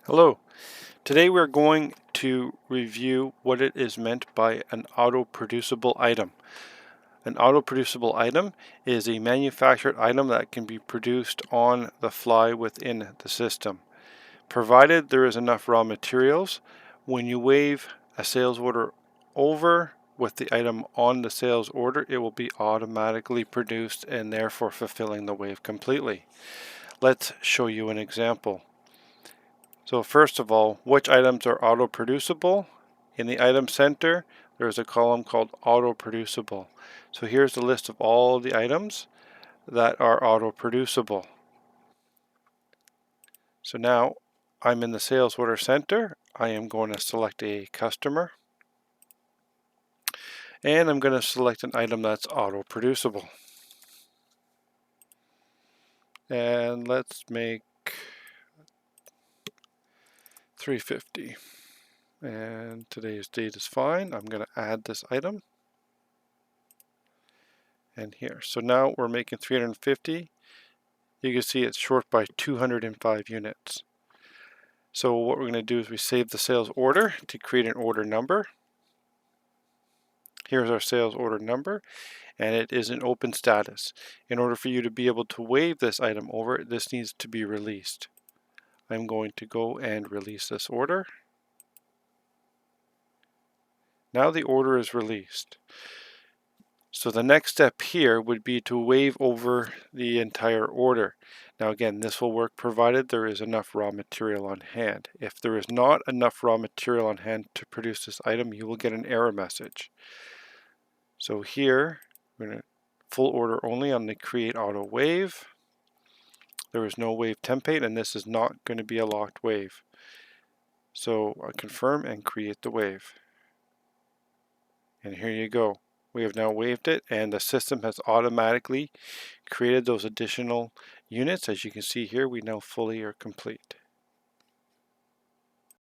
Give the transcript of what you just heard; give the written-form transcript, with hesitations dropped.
Hello. Today we're going to review what it is meant by an auto-producible item. An auto-producible item is a manufactured item that can be produced on the fly within the system. Provided there is enough raw materials, when you wave a sales order over with the item on the sales order, it will be automatically produced and therefore fulfilling the wave completely. Let's show you an example. So first of all, which items are auto-producible? In the item center, there's a column called auto-producible. So here's the list of all the items that are auto-producible. So now I'm in the sales order center. I am going to select a customer. And I'm going to select an item that's auto-producible. And let's make 350. And today's date is fine. I'm going to add this item. And here. So now we're making 350. You can see it's short by 205 units. So what we're going to do is we save the sales order to create an order number. Here's our sales order number, and it is in open status. In order for you to be able to wave this item over, this needs to be released. I'm going to go and release this order. Now the order is released. So the next step here would be to wave over the entire order. Now again, this will work provided there is enough raw material on hand. If there is not enough raw material on hand to produce this item, you will get an error message. So here, we're going to full order only on the create auto wave. There is no wave template, and this is not going to be a locked wave. So I confirm and create the wave. And here you go. We have now waved it, and the system has automatically created those additional units. As you can see here, we now fully are complete.